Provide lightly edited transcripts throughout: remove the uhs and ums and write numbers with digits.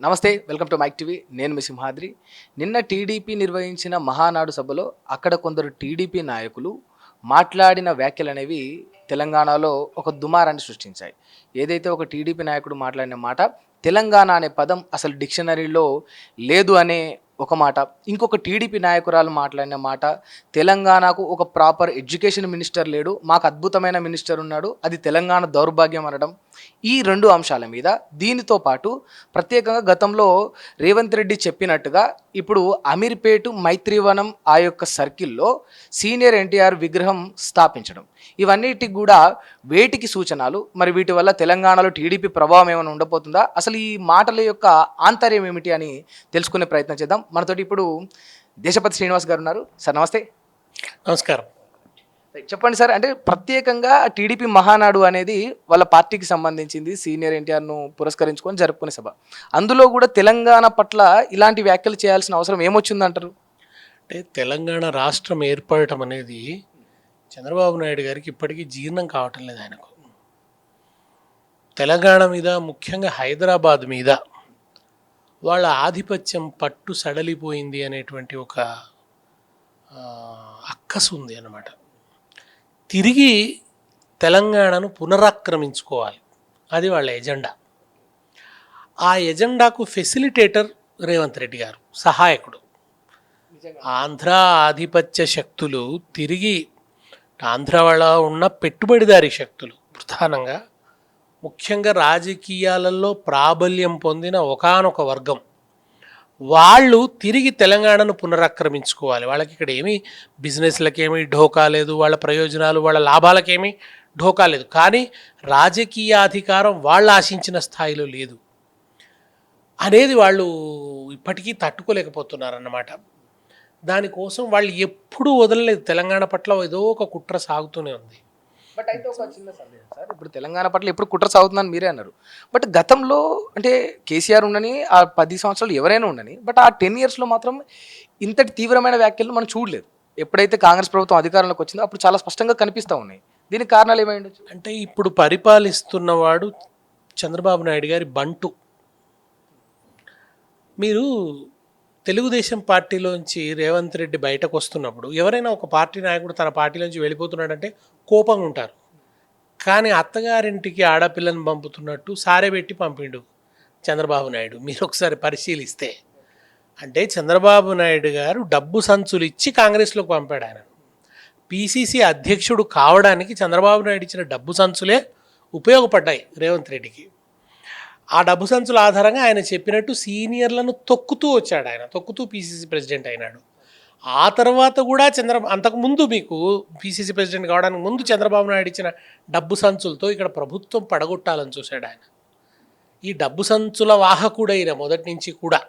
నమస్తే, welcome to mic TV. నేను మీ సింహాద్రి. నిన్న టీడీపీ నిర్వహించిన మహానాడు సభలో అక్కడ కొందరు టీడీపీ నాయకులు మాట్లాడిన వ్యాఖ్యలు అనేవి తెలంగాణలో ఒక దుమారాన్ని సృష్టించాయి. ఏదైతే ఒక టీడీపీ నాయకుడు మాట్లాడిన మాట తెలంగాణ అనే పదం అసలు డిక్షనరీలో లేదు అనే ఒక మాట, ఇంకొక టీడీపీ నాయకురాలు మాట్లాడిన మాట తెలంగాణకు ఒక ప్రాపర్ ఎడ్యుకేషన్ మినిస్టర్ లేడు, మాకు అద్భుతమైన మినిస్టర్ ఉన్నాడు, అది తెలంగాణ దౌర్భాగ్యం అనడం. ఈ రెండు అంశాల మీద దీనితో పాటు ప్రత్యేకంగా గతంలో రేవంత్ రెడ్డి చెప్పినట్టుగా ఇప్పుడు అమీర్పేట మైత్రివనం ఆ యొక్క సర్కిల్లో సీనియర్ ఎన్టీఆర్ విగ్రహం స్థాపించడం, ఇవన్నిటికి కూడా వేటికి సూచనలు? మరి వీటి వల్ల తెలంగాణలో టీడీపీ ప్రభావం ఏమైనా ఉండబోతుందా? అసలు ఈ మాటల యొక్క ఆంతర్యం ఏమిటి అని తెలుసుకునే ప్రయత్నం చేద్దాం. మనతోటి ఇప్పుడు దేశపతి శ్రీనివాస్ గారు ఉన్నారు. సార్ నమస్తే. నమస్కారం. చెప్పండి సార్, అంటే ప్రత్యేకంగా టీడీపీ మహానాడు అనేది వాళ్ళ పార్టీకి సంబంధించింది, సీనియర్ ఎన్టీఆర్ను పురస్కరించుకొని జరుపుకునే సభ. అందులో కూడా తెలంగాణ పట్ల ఇలాంటి వ్యాఖ్యలు చేయాల్సిన అవసరం ఏమొచ్చిందంటారు? అంటే తెలంగాణ రాష్ట్రం ఏర్పడటం అనేది చంద్రబాబు నాయుడు గారికి ఇప్పటికీ జీర్ణం కావటం లేదు. ఆయనకు తెలంగాణ మీద, ముఖ్యంగా హైదరాబాద్ మీద వాళ్ళ ఆధిపత్యం పట్టు సడలిపోయింది అనేటువంటి ఒక అక్కసు ఉంది అన్నమాట. తిరిగి తెలంగాణను పునరాక్రమించుకోవాలి, అది వాళ్ళ ఎజెండా. ఆ ఎజెండాకు ఫెసిలిటేటర్ రేవంత్ రెడ్డి గారు, సహాయకుడు. ఆంధ్ర ఆధిపత్య శక్తులు తిరిగి ఆంధ్ర వాళ్ళ ఉన్న పెట్టుబడిదారీ శక్తులు, ప్రధానంగా ముఖ్యంగా రాజకీయాలలో ప్రాబల్యం పొందిన ఒకానొక వర్గం, వాళ్ళు తిరిగి తెలంగాణను పునరాక్రమించుకోవాలి. వాళ్ళకి ఇక్కడ ఏమీ బిజినెస్లకేమీ ఢోకా లేదు, వాళ్ళ ప్రయోజనాలు, వాళ్ళ లాభాలకేమీ ఢోకా లేదు. కానీ రాజకీయ అధికారం వాళ్ళు ఆశించిన స్థాయిలో లేదు అనేది వాళ్ళు ఇప్పటికీ తట్టుకోలేకపోతున్నారన్నమాట. దానికోసం వాళ్ళు ఎప్పుడూ వదలలేదు. తెలంగాణ పట్ల ఏదో ఒక కుట్ర సాగుతూనే ఉంది. బట్ అయితే ఒక చిన్న సందేహం సార్, ఇప్పుడు తెలంగాణ పట్ల ఎప్పుడు కుట్ర సాగుతుందని మీరే అన్నారు. బట్ గతంలో అంటే కేసీఆర్ ఉండని, ఆ 10 సంవత్సరాలు ఎవరైనా ఉండని, బట్ ఆ 10 yearsలో మాత్రం ఇంతటి తీవ్రమైన వ్యాఖ్యలు మనం చూడలేదు. ఎప్పుడైతే కాంగ్రెస్ ప్రభుత్వం అధికారంలోకి వచ్చిందో అప్పుడు చాలా స్పష్టంగా కనిపిస్తూ ఉన్నాయి. దీనికి కారణాలు ఏమై ఉండొచ్చు? అంటే ఇప్పుడు పరిపాలిస్తున్నవాడు చంద్రబాబు నాయుడు గారి బంటు. మీరు తెలుగుదేశం పార్టీలోంచి రేవంత్ రెడ్డి బయటకు వస్తున్నప్పుడు ఎవరైనా ఒక పార్టీ నాయకుడు తన పార్టీలోంచి వెళ్ళిపోతున్నాడంటే కోపంగా ఉంటారు. కానీ అత్తగారింటికి ఆడపిల్లని పంపుతున్నట్టు సారెబెట్టి పంపిండు చంద్రబాబు నాయుడు. మీరు ఒకసారి పరిశీలిస్తే, అంటే చంద్రబాబు నాయుడు గారు డబ్బు సంచులు ఇచ్చి కాంగ్రెస్లోకి పంపాడు. ఆయన పిసిసి అధ్యక్షుడు కావడానికి చంద్రబాబు నాయుడు ఇచ్చిన డబ్బు సంచులే ఉపయోగపడ్డాయి రేవంత్ రెడ్డికి. ఆ డబ్బు సంచుల ఆధారంగా ఆయన చెప్పినట్టు సీనియర్లను తొక్కుతూ వచ్చాడు. ఆయన తొక్కుతూ పిసిసి ప్రెసిడెంట్ అయినాడు. ఆ తర్వాత కూడా అంతకుముందు మీకు పిసిసి ప్రెసిడెంట్ కావడానికి ముందు చంద్రబాబు నాయుడు ఇచ్చిన డబ్బు సంచులతో ఇక్కడ ప్రభుత్వం పడగొట్టాలని చూశాడు ఆయన. ఈ డబ్బు సంచుల వాహకుడైన మొదటి నుంచి కూడా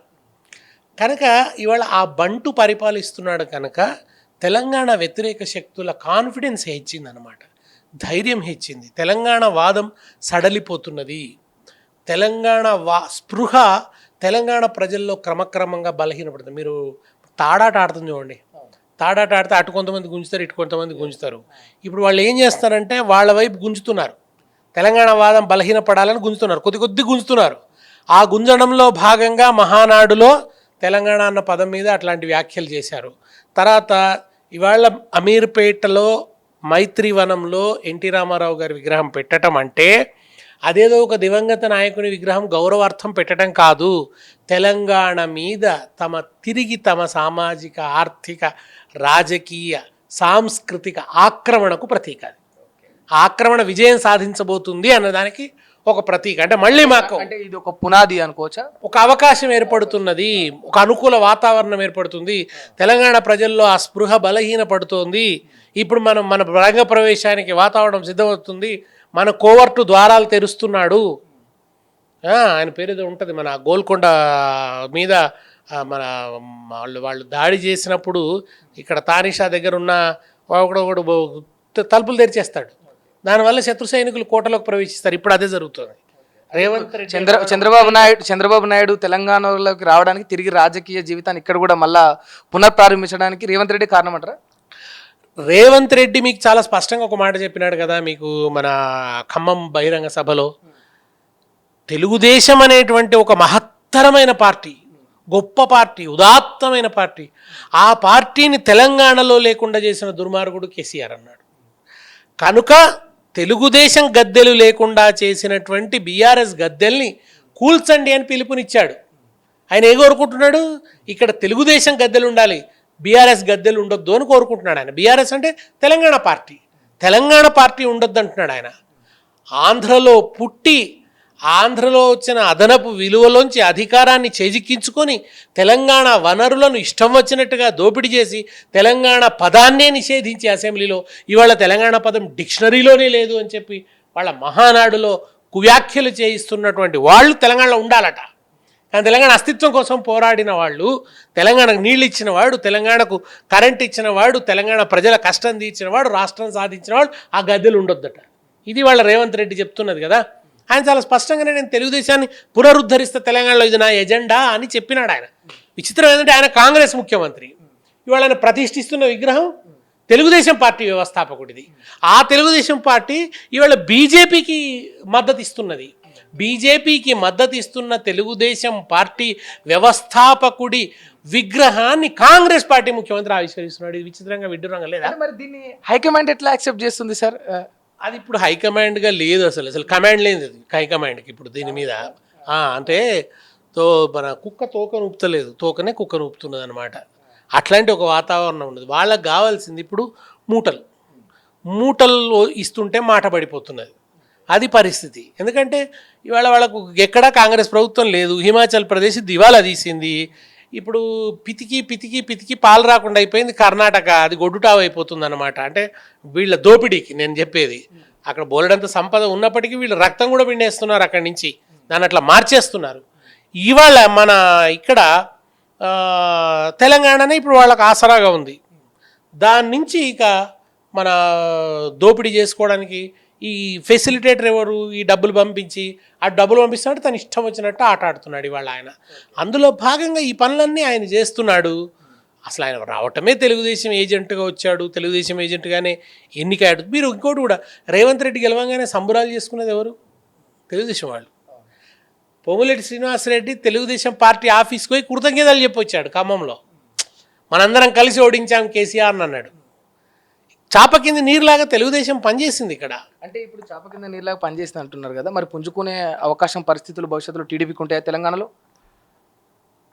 కనుక ఇవాళ ఆ బంటు పరిపాలిస్తున్నాడు. కనుక తెలంగాణ వ్యతిరేక శక్తుల కాన్ఫిడెన్స్ హెచ్చిందనమాట, ధైర్యం హెచ్చింది. తెలంగాణ వాదం సడలిపోతున్నది. తెలంగాణ స్పృహ తెలంగాణ ప్రజల్లో క్రమక్రమంగా బలహీనపడుతుంది. మీరు తాడాట ఆడుతుంది చూడండి. తాడాట ఆడితే అటు కొంతమంది గుంజుతారు, ఇటు కొంతమంది గుంజుతారు. ఇప్పుడు వాళ్ళు ఏం చేస్తారంటే వాళ్ళ వైపు గుంజుతున్నారు. తెలంగాణ వాదం బలహీనపడాలని గుంజుతున్నారు, కొద్ది కొద్ది గుంజుతున్నారు. ఆ గుంజడంలో భాగంగా మహానాడులో తెలంగాణ అన్న పదం మీద అట్లాంటి వ్యాఖ్యలు చేశారు. తర్వాత ఇవాళ అమీర్పేటలో మైత్రివనంలో ఎన్టీ రామారావు గారి విగ్రహం పెట్టడం అంటే అదేదో ఒక దివంగత నాయకుని విగ్రహం గౌరవార్థం పెట్టడం కాదు. తెలంగాణ మీద తిరిగి తమ సామాజిక, ఆర్థిక, రాజకీయ, సాంస్కృతిక ఆక్రమణకు ప్రతీక. ఆక్రమణ విజయం సాధించబోతుంది అన్నదానికి ఒక ప్రతీక. అంటే మళ్ళీ మాకు అంటే ఇది ఒక పునాది అనుకోవచ్చా? ఒక అవకాశం ఏర్పడుతున్నది, ఒక అనుకూల వాతావరణం ఏర్పడుతుంది. తెలంగాణ ప్రజల్లో ఆ స్పృహ బలహీనపడుతోంది. ఇప్పుడు మన రంగ ప్రవేశానికి వాతావరణం సిద్ధమవుతుంది. మన కోవర్టు ద్వారాలు తెరుస్తున్నాడు. ఆయన పేరు ఏదో ఉంటుంది, మన గోల్కొండ మీద మన వాళ్ళు దాడి చేసినప్పుడు ఇక్కడ తానిషా దగ్గర ఉన్న ఒకడు తలుపులు తెరిచేస్తాడు. దానివల్ల శత్రు సైనికులు కోటలోకి ప్రవేశిస్తారు. ఇప్పుడు అదే జరుగుతుంది. రేవంత్ రెడ్డి చంద్రబాబు నాయుడు తెలంగాణలోకి రావడానికి, తిరిగి రాజకీయ జీవితాన్ని ఇక్కడ కూడా మళ్ళా పునఃప్రారంభించడానికి రేవంత్ రెడ్డి కారణం అంటారా? రేవంత్ రెడ్డి మీకు చాలా స్పష్టంగా ఒక మాట చెప్పినాడు కదా, మీకు మన ఖమ్మం బహిరంగ సభలో తెలుగుదేశం అనేటువంటి ఒక మహత్తరమైన పార్టీ, గొప్ప పార్టీ, ఉదాత్తమైన పార్టీ. ఆ పార్టీని తెలంగాణలో లేకుండా చేసిన దుర్మార్గుడు కేసీఆర్ అన్నాడు. కనుక తెలుగుదేశం గద్దెలు లేకుండా చేసినటువంటి బీఆర్ఎస్ గద్దెల్ని కూల్చండి అని పిలుపునిచ్చాడు. ఆయన ఏ కోరుకుంటున్నాడు? ఇక్కడ తెలుగుదేశం గద్దెలు ఉండాలి, బీఆర్ఎస్ గద్దెలు ఉండొద్దు అని కోరుకుంటున్నాడు ఆయన. బీఆర్ఎస్ అంటే తెలంగాణ పార్టీ, తెలంగాణ పార్టీ ఉండొద్దు అంటున్నాడు ఆయన. ఆంధ్రలో పుట్టి ఆంధ్రలో వచ్చిన అదనపు విలువలోంచి అధికారాన్ని చేజిక్కించుకొని తెలంగాణ వనరులను ఇష్టం వచ్చినట్టుగా దోపిడీ చేసి తెలంగాణ పదాన్నే నిషేధించి అసెంబ్లీలో ఇవాళ తెలంగాణ పదం డిక్షనరీలోనే లేదు అని చెప్పి వాళ్ళ మహానాడులో కువ్యాఖ్యలు చేయిస్తున్నటువంటి వాళ్ళు తెలంగాణలో ఉండాలట. కానీ తెలంగాణ అస్తిత్వం కోసం పోరాడిన వాళ్ళు, తెలంగాణకు నీళ్ళు ఇచ్చిన వాడు, తెలంగాణకు కరెంట్ ఇచ్చిన వాడు, తెలంగాణ ప్రజల కష్టం తీర్చిన వాడు, రాష్ట్రం సాధించిన వాడు ఆ గద్దెలు ఉండొద్దట. ఇది వాళ్ళ రేవంత్ రెడ్డి చెప్తున్నది కదా. ఆయన చాలా స్పష్టంగానే నేను తెలుగుదేశాన్ని పునరుద్ధరిస్తే తెలంగాణలో ఇది నా ఎజెండా అని చెప్పినాడు ఆయన. విచిత్రం ఏంటంటే ఆయన కాంగ్రెస్ ముఖ్యమంత్రి, ఇవాళ ఆయన ప్రతిష్ఠిస్తున్న విగ్రహం తెలుగుదేశం పార్టీ వ్యవస్థాపకుడిది. ఆ తెలుగుదేశం పార్టీ ఇవాళ బీజేపీకి మద్దతు ఇస్తున్నది. బీజేపీకి మద్దతు ఇస్తున్న తెలుగుదేశం పార్టీ వ్యవస్థాపకుడి విగ్రహాన్ని కాంగ్రెస్ పార్టీ ముఖ్యమంత్రి ఆవిష్కరిస్తున్నాడు. ఇది విచిత్రంగా విడ్డూరంగా లేదా? మరి దీన్ని హైకమాండ్ ఎట్లా యాక్సెప్ట్ చేస్తుంది సార్? అది ఇప్పుడు హైకమాండ్గా లేదు, అసలు కమాండ్ లేదు అది హైకమాండ్కి ఇప్పుడు దీని మీద. అంటే మన కుక్క తోకను ఊపుతలేదు, తోకనే కుక్కను ఊపుతున్నది అనమాట. అట్లాంటి ఒక వాతావరణం ఉన్నది. వాళ్ళకి కావాల్సింది ఇప్పుడు మూటలు ఇస్తుంటే మాట పడిపోతున్నది, అది పరిస్థితి. ఎందుకంటే ఇవాళ వాళ్ళకు ఎక్కడా కాంగ్రెస్ ప్రభుత్వం లేదు. హిమాచల్ ప్రదేశ్ దివాలా తీసింది. ఇప్పుడు పితికి పాలు రాకుండా అయిపోయింది కర్ణాటక, అది గొడ్డుటావు అయిపోతుంది అనమాట. అంటే వీళ్ళ దోపిడీకి నేను చెప్పేది, అక్కడ బోలెడంత సంపద ఉన్నప్పటికీ వీళ్ళు రక్తం కూడా పిండేస్తున్నారు అక్కడి నుంచి, దాన్ని అట్లా మార్చేస్తున్నారు. ఇవాళ మన ఇక్కడ తెలంగాణనే ఇప్పుడు వాళ్ళకి ఆసరాగా ఉంది. దాని నుంచి ఇక మన దోపిడీ చేసుకోవడానికి ఈ ఫెసిలిటేటర్ ఎవరు? ఈ డబ్బులు పంపించి ఆ డబ్బులు పంపిస్తాడు, తను ఇష్టం వచ్చినట్టు ఆట ఆడుతున్నాడు ఇవాళ ఆయన. అందులో భాగంగా ఈ పనులన్నీ ఆయన చేస్తున్నాడు. అసలు ఆయన రావటమే తెలుగుదేశం ఏజెంట్గా వచ్చాడు, తెలుగుదేశం ఏజెంట్గానే ఎన్నికయ్యాడు. మీరు ఇంకోటి కూడా, రేవంత్ రెడ్డి గెలవంగానే సంబురాలు చేసుకునేది ఎవరు? తెలుగుదేశం వాళ్ళు. పొంగులేటి శ్రీనివాసరెడ్డి తెలుగుదేశం పార్టీ ఆఫీస్కి పోయి కృతజ్ఞతలు చెప్పొచ్చాడు ఖమ్మంలో. మనందరం కలిసి ఓడించాం కేసీఆర్ అని అన్నాడు. చాప కింద నీరులాగా తెలుగుదేశం పనిచేసింది ఇక్కడ. అంటే ఇప్పుడు చాప కింద నీరులాగా పనిచేసింది అంటున్నారు కదా, మరి పుంజుకునే అవకాశం పరిస్థితులు భవిష్యత్తులో టీడీపీకి ఉంటాయా తెలంగాణలో?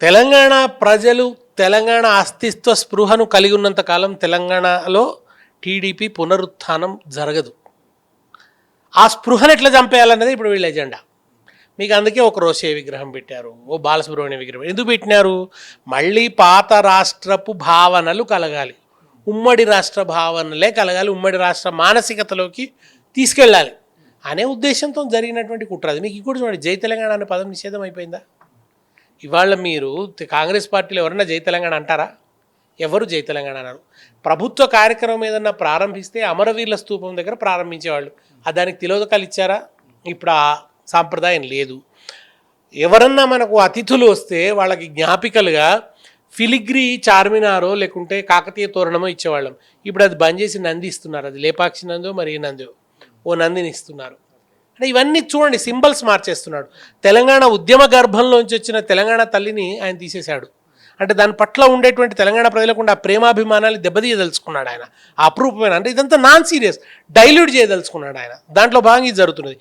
తెలంగాణ ప్రజలు తెలంగాణ అస్తిత్వ స్పృహను కలిగి ఉన్నంత కాలం తెలంగాణలో టీడీపీ పునరుత్థానం జరగదు. ఆ స్పృహను ఎట్లా చంపేయాలన్నది ఇప్పుడు వీళ్ళ ఎజెండా. మీకు అందుకే ఒక రోషే విగ్రహం పెట్టారు, ఓ బాలసుబ్రహ్మణ్య విగ్రహం. ఎందుకు పెట్టినారు? మళ్ళీ పాత రాష్ట్రపు భావనలు కలగాలి, ఉమ్మడి రాష్ట్ర భావనలే కలగాలి, ఉమ్మడి రాష్ట్ర మానసికతలోకి తీసుకెళ్ళాలి అనే ఉద్దేశంతో జరిగినటువంటి కుట్ర అది. మీకు ఇప్పుడు చూడండి, జై తెలంగాణ అనే పదం నిషేధం అయిపోయిందా? ఇవాళ మీరు కాంగ్రెస్ పార్టీలో ఎవరన్నా జై తెలంగాణ అంటారా? ఎవరు జై తెలంగాణ అన్నారు? ప్రభుత్వ కార్యక్రమం ఏదన్నా ప్రారంభిస్తే అమరవీరుల స్తూపం దగ్గర ప్రారంభించేవాళ్ళు. దానికి తిలోదకాలు ఇచ్చారా? ఇప్పుడు ఆ సాంప్రదాయం లేదు. ఎవరన్నా మనకు అతిథులు వస్తే వాళ్ళకి జ్ఞాపికలుగా ఫిలిగ్రీ చార్మినారో లేకుంటే కాకతీయ తోరణమో ఇచ్చేవాళ్ళం. ఇప్పుడు అది బంద్ చేసి నంది ఇస్తున్నారు. అది లేపాక్షి నందో మరి ఏ నందో ఓ నందిని ఇస్తున్నారు. అంటే ఇవన్నీ చూడండి, సింబల్స్ మార్చేస్తున్నాడు. తెలంగాణ ఉద్యమ గర్భంలోంచి వచ్చిన తెలంగాణ తల్లిని ఆయన తీసేశాడు. అంటే దాని పట్ల ఉండేటువంటి తెలంగాణ ప్రజలకు ఉండే ఆ ప్రేమాభిమానాలు దెబ్బతీయదలుచుకున్నాడు ఆయన. అప్రూపమైన అంటే ఇదంతా నాన్ సీరియస్, డైల్యూట్ చేయదలుచుకున్నాడు ఆయన. దాంట్లో భాగంగా ఇది జరుగుతున్నది.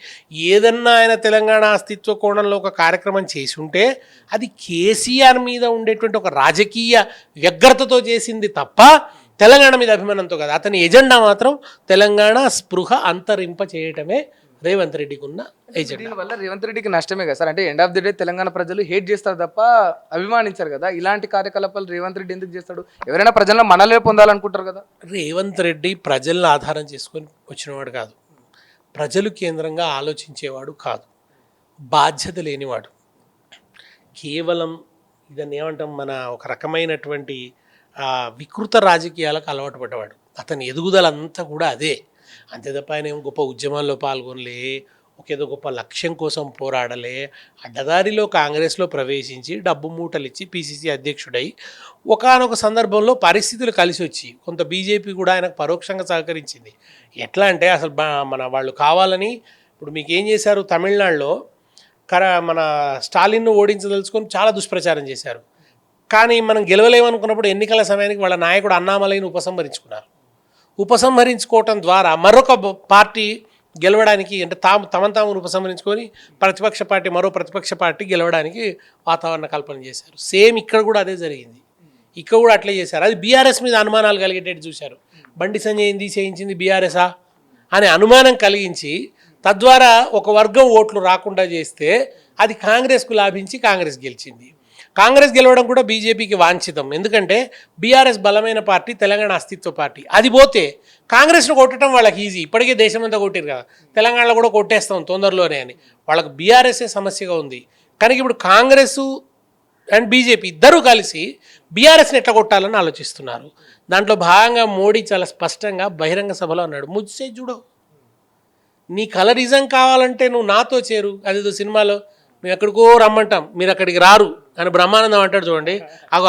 ఏదన్నా ఆయన తెలంగాణ అస్తిత్వ కోణంలో ఒక కార్యక్రమం చేసి ఉంటే అది కేసీఆర్ మీద ఉండేటువంటి ఒక రాజకీయ వ్యగ్రతతో చేసింది తప్ప తెలంగాణ మీద అభిమానంతో కాదు. అతని ఎజెండా మాత్రం తెలంగాణ స్పృహ అంతరింప చేయటమే రేవంత్ రెడ్డికి ఉన్న ఎజెండా. దీనివల్ల రేవంత్ రెడ్డికి నష్టమే కదా సార్. అంటే end of the day Telangana ప్రజలు హేట్ చేస్తారు తప్ప అభిమానించారు కదా. ఇలాంటి కార్యకలాపాలు రేవంత్ రెడ్డి ఎందుకు చేస్తాడు? ఎవరైనా ప్రజలను మనలే పొందాలనుకుంటారు కదా. రేవంత్ రెడ్డి ప్రజలను ఆధారం చేసుకొని వచ్చినవాడు కాదు, ప్రజలు కేంద్రంగా ఆలోచించేవాడు కాదు, బాధ్యత లేనివాడు. కేవలం ఇదని ఏమంటాం, మన ఒక రకమైనటువంటి వికృత రాజకీయాలకు అలవాటు పడ్డవాడు. అతని ఎదుగుదల అంతా కూడా అదే. అంతే తప్ప ఆయన ఏం గొప్ప ఉద్యమాల్లో పాల్గొనలే, ఒకేదో గొప్ప లక్ష్యం కోసం పోరాడలే. అడ్డదారిలో కాంగ్రెస్లో ప్రవేశించి డబ్బు మూటలు ఇచ్చి పిసిసి అధ్యక్షుడై ఒకానొక సందర్భంలో పరిస్థితులు కలిసి వచ్చి కొంత బీజేపీ కూడా ఆయనకు పరోక్షంగా సహకరించింది. ఎట్లా అంటే అసలు మన వాళ్ళు కావాలని ఇప్పుడు మీకు ఏం చేశారు, తమిళనాడులో మన స్టాలిన్ను ఓడించదలుచుకొని చాలా దుష్ప్రచారం చేశారు. కానీ మనం గెలవలేమనుకున్నప్పుడు ఎన్నికల సమయానికి వాళ్ళ నాయకుడు అన్నామలైని ఉపసంహరించుకున్నారు. ఉపసంహరించుకోవటం ద్వారా మరొక పార్టీ గెలవడానికి, అంటే తమను ఉపసంహరించుకొని మరో ప్రతిపక్ష పార్టీ గెలవడానికి వాతావరణ కల్పన చేశారు. సేమ్ ఇక్కడ కూడా అదే జరిగింది. ఇక్కడ కూడా అట్లే చేశారు. అది బీఆర్ఎస్ మీద అనుమానాలు కలిగేటట్టు చూశారు. బండి సంజయ్ ఏంది చేయించింది బీఆర్ఎస్ఆ అనే అనుమానం కలిగించి తద్వారా ఒక వర్గం ఓట్లు రాకుండా చేస్తే అది కాంగ్రెస్కు లాభించి కాంగ్రెస్ గెలిచింది. కాంగ్రెస్ గెలవడం కూడా బీజేపీకి వాంఛితం. ఎందుకంటే బీఆర్ఎస్ బలమైన పార్టీ, తెలంగాణ అస్తిత్వ పార్టీ. అది పోతే కాంగ్రెస్ను కొట్టడం వాళ్ళకి ఈజీ. ఇప్పటికే దేశమంతా కొట్టారు కదా, తెలంగాణలో కూడా కొట్టేస్తాం తొందరలోనే అని. వాళ్ళకు బీఆర్ఎస్ఏ సమస్యగా ఉంది. కనుక ఇప్పుడు కాంగ్రెస్ అండ్ బీజేపీ ఇద్దరూ కలిసి బీఆర్ఎస్ని ఎట్లా కొట్టాలని ఆలోచిస్తున్నారు. దాంట్లో భాగంగా మోడీ చాలా స్పష్టంగా బహిరంగ సభలో అన్నాడు, ముజ్సే జుడో, నీ కలరిజం కావాలంటే నువ్వు నాతో చేరు. అదేదో సినిమాలో మేము ఎక్కడికో రమ్మంటాం, మీరు అక్కడికి రారు అని బ్రహ్మానందం అంటాడు చూడండి.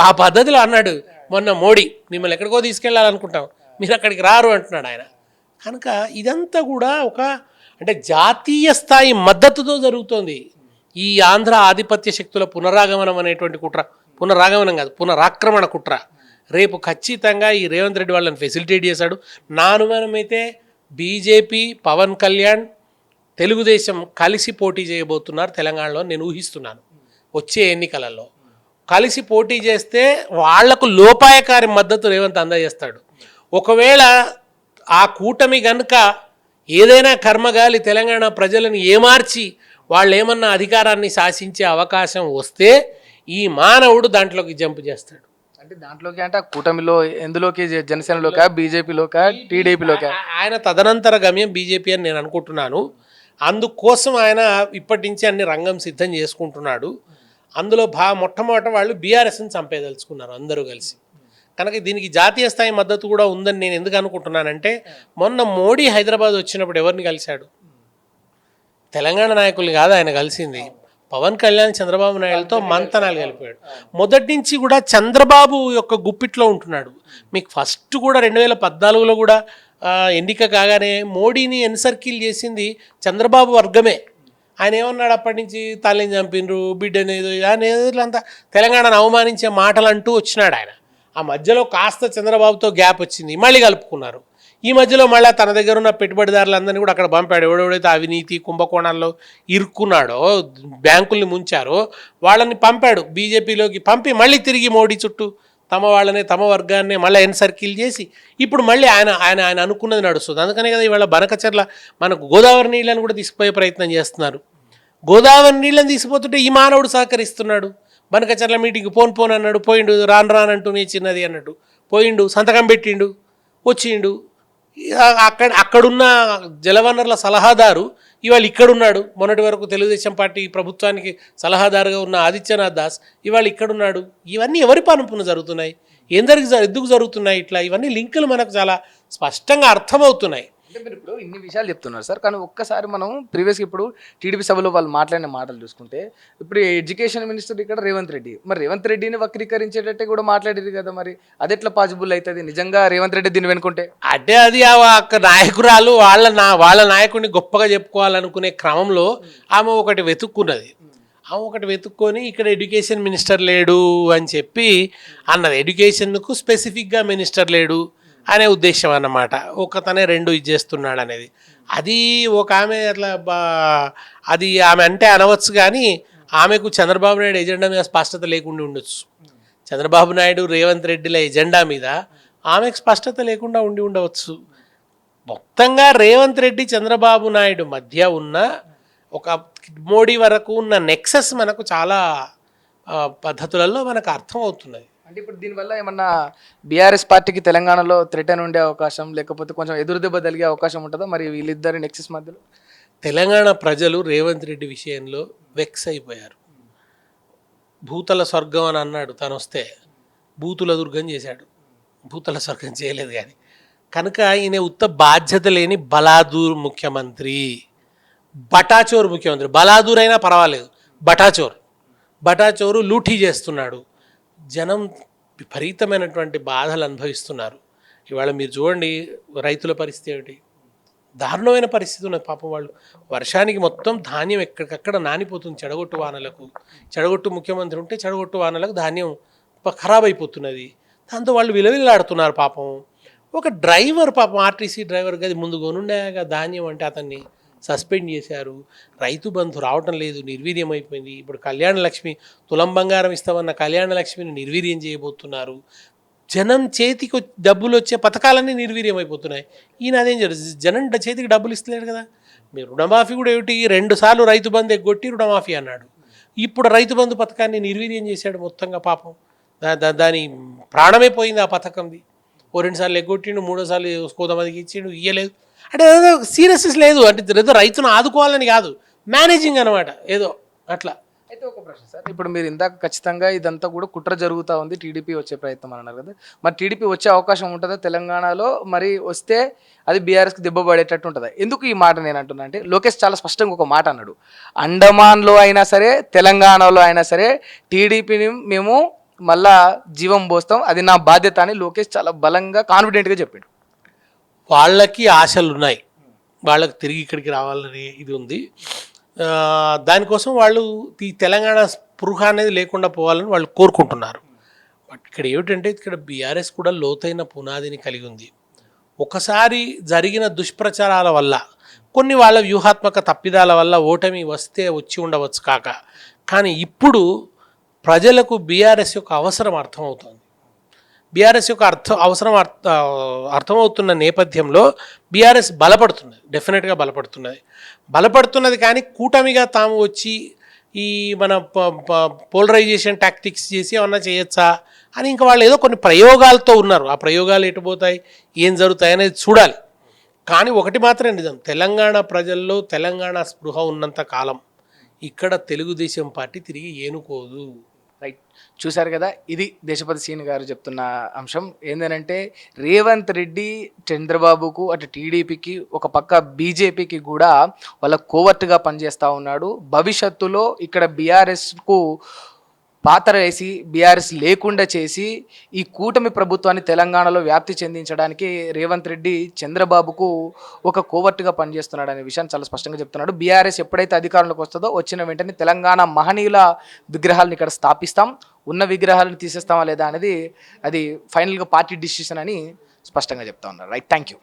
ఆ పద్ధతిలో అన్నాడు మొన్న మోడీ, మిమ్మల్ని ఎక్కడికో తీసుకెళ్ళాలనుకుంటాం, మీరు అక్కడికి రారు అంటున్నాడు ఆయన. కనుక ఇదంతా కూడా అంటే జాతీయ స్థాయి మద్దతుతో జరుగుతోంది ఈ ఆంధ్ర ఆధిపత్య శక్తుల పునరాగమనం అనేటువంటి కుట్ర. పునరాగమనం కాదు, పునరాక్రమణ కుట్ర. రేపు ఖచ్చితంగా ఈ రేవంత్ రెడ్డి వాళ్ళని ఫెసిలిటేట్ చేశాడు. నా అనుమానం అయితే బీజేపీ, పవన్ కళ్యాణ్, తెలుగుదేశం కలిసి పోటీ చేయబోతున్నారు తెలంగాణలో. నేను ఊహిస్తున్నాను వచ్చే ఎన్నికలలో కలిసి పోటీ చేస్తే వాళ్లకు లోపాయకారి మద్దతు రేవంత్ అందజేస్తాడు. ఒకవేళ ఆ కూటమి గనుక ఏదైనా కర్మగాలి తెలంగాణ ప్రజలను ఏమార్చి వాళ్ళు ఏమన్నా అధికారాన్ని శాసించే అవకాశం వస్తే ఈ మానవుడు దాంట్లోకి జంప్ చేస్తాడు. అంటే దాంట్లోకి అంటే కూటమిలో ఎందులోకి, జనసేనలోకా, బీజేపీలోకా, టీడీపీలోకా? ఆయన తదనంతర గమ్యం బీజేపీ అని నేను అనుకుంటున్నాను. అందుకోసం ఆయన ఇప్పటి నుంచి అన్ని రంగం సిద్ధం చేసుకుంటున్నాడు. అందులో మొట్టమొదట వాళ్ళు బీఆర్ఎస్ని చంపేదలుచుకున్నారు అందరూ కలిసి. కనుక దీనికి జాతీయ స్థాయి మద్దతు కూడా ఉందని నేను ఎందుకు అనుకుంటున్నానంటే, మొన్న మోడీ హైదరాబాద్ వచ్చినప్పుడు ఎవరిని కలిశాడు? తెలంగాణ నాయకుల్ని కాదు ఆయన కలిసింది, పవన్ కళ్యాణ్ చంద్రబాబు నాయుడుతో మంతనాలు కలిపాడు. మొదటి నుంచి కూడా చంద్రబాబు యొక్క గుప్పిట్లో ఉంటున్నాడు. మీకు ఫస్ట్ కూడా 2014లో కూడా ఎన్నిక కాగానే మోడీని ఎన్సర్కిల్ చేసింది చంద్రబాబు వర్గమే. ఆయన ఏమన్నాడు అప్పటి నుంచి, తల్లిని చంపినరు, బిడ్డనేదో అంతా తెలంగాణను అవమానించే మాటలు అంటూ వచ్చినాడు ఆయన. ఆ మధ్యలో కాస్త చంద్రబాబుతో గ్యాప్ వచ్చింది, మళ్ళీ కలుపుకున్నారు. ఈ మధ్యలో మళ్ళీ తన దగ్గర ఉన్న పెట్టుబడిదారులందరినీ కూడా అక్కడ పంపాడు. ఎవడెవడైతే అవినీతి కుంభకోణాల్లో ఇరుక్కున్నాడో, బ్యాంకుల్ని ముంచారో వాళ్ళని పంపాడు బీజేపీలోకి. పంపి మళ్ళీ తిరిగి మోడీ చుట్టూ తమ వర్గాన్ని మళ్ళీ ఎన్సర్కిల్ చేసి ఇప్పుడు మళ్ళీ ఆయన అనుకున్నది నడుస్తుంది. అందుకనే కదా ఇవాళ బనకచర్ల మనకు గోదావరి నీళ్ళని కూడా తీసుకుపోయే ప్రయత్నం చేస్తున్నారు. గోదావరి నీళ్ళని తీసుకుపోతుంటే ఈ మానవుడు సహకరిస్తున్నాడు. బనకచర్ల మీటింగ్కి పోను అన్నాడు, పోయిండు. రానంటూ నీ చిన్నది అన్నట్టు పోయిండు, సంతకం పెట్టిండు, వచ్చిండు. అక్కడున్న జలవనరుల సలహాదారు ఇవాళ ఇక్కడున్నాడు. మొన్నటి వరకు తెలుగుదేశం పార్టీ ప్రభుత్వానికి సలహాదారుగా ఉన్న ఆదిత్యనాథ్ దాస్ ఇవాళ ఇక్కడున్నాడు. ఇవన్నీ ఎవరి పనుపున జరుగుతున్నాయి, ఎందుకు జరుగుతున్నాయి ఇట్లా? ఇవన్నీ లింకులు మనకు చాలా స్పష్టంగా అర్థమవుతున్నాయి. అంటే మీరు ఇప్పుడు ఇన్ని విషయాలు చెప్తున్నారు సార్, కానీ ఒక్కసారి మనం ప్రీవియస్గా ఇప్పుడు టీడీపీ సభలో వాళ్ళు మాట్లాడిన మాటలు చూసుకుంటే, ఇప్పుడు ఎడ్యుకేషన్ మినిస్టర్ ఇక్కడ రేవంత్ రెడ్డి, మరి రేవంత్ రెడ్డిని వక్రీకరించేటట్టే కూడా మాట్లాడేది కదా, మరి అది ఎట్లా పాసిబుల్ అవుతుంది నిజంగా రేవంత్ రెడ్డి దీన్ని వెనుకుంటే? అంటే అది నాయకురాలు వాళ్ళ నాయకుడిని గొప్పగా చెప్పుకోవాలనుకునే క్రమంలో ఆమె ఒకటి వెతుక్కొని ఇక్కడ ఎడ్యుకేషన్ మినిస్టర్ లేడు అని చెప్పి అన్నది. ఎడ్యుకేషన్కు స్పెసిఫిక్గా మినిస్టర్ లేడు అనే ఉద్దేశం అన్నమాట. ఒకతనే రెండు ఇచ్చేస్తున్నాడు అనేది. అది ఒక ఆమె అట్లా అది ఆమె అంటే అనవచ్చు, కానీ ఆమెకు చంద్రబాబు నాయుడు ఎజెండా మీద స్పష్టత లేకుండా ఉండొచ్చు. చంద్రబాబు నాయుడు రేవంత్ రెడ్డిల ఎజెండా మీద ఆమెకు స్పష్టత లేకుండా ఉండవచ్చు. మొత్తంగా రేవంత్ రెడ్డి చంద్రబాబు నాయుడు మధ్య ఉన్న ఒక మోడీ వరకు ఉన్న నెక్సెస్ మనకు చాలా పద్ధతులలో మనకు అర్థమవుతున్నది. అంటే ఇప్పుడు దీనివల్ల ఏమన్నా బీఆర్ఎస్ పార్టీకి తెలంగాణలో థ్రెటన్ ఉండే అవకాశం, లేకపోతే కొంచెం ఎదురు దెబ్బ తగిలే అవకాశం ఉంటుందా మరి వీళ్ళిద్దరి నెక్సెస్ మధ్యలో? తెలంగాణ ప్రజలు రేవంత్ రెడ్డి విషయంలో వెక్స్ అయిపోయారు. భూతల స్వర్గం అని అన్నాడు, తను వస్తే భూతుల దుర్గం చేశాడు, భూతల స్వర్గం చేయలేదు. కానీ కనుక ఈయన బాధ్యత లేని బలాదూర్ ముఖ్యమంత్రి, బటాచోరు ముఖ్యమంత్రి. బలాదూర్ అయినా పర్వాలేదు, బటాచోరు లూటీ చేస్తున్నాడు. జనం విపరీతమైనటువంటి బాధలు అనుభవిస్తున్నారు. ఇవాళ మీరు చూడండి రైతుల పరిస్థితి ఏమిటి, దారుణమైన పరిస్థితి ఉన్నది పాపం. వాళ్ళు వర్షానికి మొత్తం ధాన్యం ఎక్కడికక్కడ నానిపోతుంది. చెడగొట్టు వానలకు, చెడగొట్టు ముఖ్యమంత్రి ఉంటే చెడగొట్టు వానలకు ధాన్యం ఖరాబ్ అయిపోతున్నది. దాంతో వాళ్ళు విలవిల్లాడుతున్నారు పాపం. ఒక డ్రైవర్ పాపం, ఆర్టీసీ డ్రైవర్ గది ముందు కొనుండగా ధాన్యం అంటే అతన్ని సస్పెండ్ చేశారు. రైతు బంధు రావటం లేదు, నిర్వీర్యం అయిపోయింది. ఇప్పుడు కళ్యాణ లక్ష్మి, తులం బంగారం ఇస్తామన్న కళ్యాణ లక్ష్మిని నిర్వీర్యం చేయబోతున్నారు. జనం చేతికి డబ్బులు వచ్చే పథకాలన్నీ నిర్వీర్యం అయిపోతున్నాయి. ఈయన అదేం జనం చేతికి డబ్బులు ఇస్తలేడు కదా. మీరు రుణమాఫీ కూడా ఏమిటి, 2 సార్లు రైతు బంధు ఎగ్గొట్టి రుణమాఫీ అన్నాడు. ఇప్పుడు రైతు బంధు పథకాన్ని నిర్వీర్యం చేశాడు మొత్తంగా పాపం. దాని ప్రాణమే పోయింది ఆ పథకంది. ఓ 2 సార్లు ఎగ్గొట్టిండు, 3వ సార్లు కొంతమందికి ఇచ్చిండు, ఇయ్యలేదు. అంటే ఏదో సీరియస్నెస్ లేదు. అంటే ఏదో రైతును ఆదుకోవాలని కాదు, మేనేజింగ్ అనమాట ఏదో అట్లా. అయితే ఒక ప్రశ్న సార్, ఇప్పుడు మీరు ఇందాక ఖచ్చితంగా ఇదంతా కూడా కుట్ర జరుగుతూ ఉంది, టీడీపీ వచ్చే ప్రయత్నం అని అన్నారు కదా. మరి టీడీపీ వచ్చే అవకాశం ఉంటుందా తెలంగాణలో? మరి వస్తే అది బీఆర్ఎస్కి దెబ్బ పడేటట్టు ఉంటుందా? ఎందుకు ఈ మాట నేను అంటున్నా అంటే, లోకేష్ చాలా స్పష్టంగా ఒక మాట అన్నాడు, అండమాన్లో అయినా సరే తెలంగాణలో అయినా సరే టీడీపీని మేము మళ్ళా జీవం పోస్తాం, అది నా బాధ్యత అని లోకేష్ చాలా బలంగా కాన్ఫిడెంట్గా చెప్పిండు. వాళ్ళకి ఆశలు ఉన్నాయి, వాళ్ళకి తిరిగి ఇక్కడికి రావాలని ఇది ఉంది. దానికోసం వాళ్ళు ఈ తెలంగాణ స్పృహ అనేది లేకుండా పోవాలని వాళ్ళు కోరుకుంటున్నారు. బట్ ఇక్కడ ఏమిటంటే, ఇక్కడ బీఆర్ఎస్ కూడా లోతైన పునాదిని కలిగి ఉంది. ఒకసారి జరిగిన దుష్ప్రచారాల వల్ల, కొన్ని వాళ్ళ వ్యూహాత్మక తప్పిదాల వల్ల ఓటమి వస్తే వచ్చి ఉండవచ్చు కాక, కానీ ఇప్పుడు ప్రజలకు బీఆర్ఎస్ యొక్క అవసరం అర్థమవుతుంది. బీఆర్ఎస్ యొక్క అర్థమవుతున్న నేపథ్యంలో బీఆర్ఎస్ బలపడుతున్నది, డెఫినెట్గా బలపడుతున్నది. కానీ కూటమిగా తాము వచ్చి ఈ మన పోలరైజేషన్ టాక్టిక్స్ చేసి ఏమన్నా చేయొచ్చా అని ఇంకా వాళ్ళు ఏదో కొన్ని ప్రయోగాలతో ఉన్నారు. ఆ ప్రయోగాలు ఎటుపోతాయి, ఏం జరుగుతాయి అనేది చూడాలి. కానీ ఒకటి మాత్రం నిజం, తెలంగాణ ప్రజల్లో తెలంగాణ స్పృహ ఉన్నంత కాలం ఇక్కడ తెలుగుదేశం పార్టీ తిరిగి ఏనుకోదు. రైట్, చూశారు కదా, ఇది దేశపతి సీని గారు చెప్తున్న అంశం. ఏంటంటే రేవంత్ రెడ్డి చంద్రబాబుకు, అటు టీడీపీకి, ఒక పక్క బీజేపీకి కూడా వాళ్ళ కోవర్ట్గా పనిచేస్తూ ఉన్నాడు. భవిష్యత్తులో ఇక్కడ బీఆర్ఎస్కు పాత్ర వేసి బీఆర్ఎస్ లేకుండా చేసి ఈ కూటమి ప్రభుత్వాన్ని తెలంగాణలో వ్యాప్తి చెందించడానికి రేవంత్ రెడ్డి చంద్రబాబుకు ఒక కోవర్ట్గా పనిచేస్తున్నాడు అనే విషయాన్ని చాలా స్పష్టంగా చెప్తున్నాడు. బీఆర్ఎస్ ఎప్పుడైతే అధికారంలోకి వస్తుందో వచ్చిన వెంటనే తెలంగాణ మహనీయుల విగ్రహాలను ఇక్కడ స్థాపిస్తాం, ఉన్న విగ్రహాలను తీసేస్తామా లేదా అనేది అది ఫైనల్గా పార్టీ డిసిషన్ అని స్పష్టంగా చెప్తా ఉన్నారు. Right, thank you.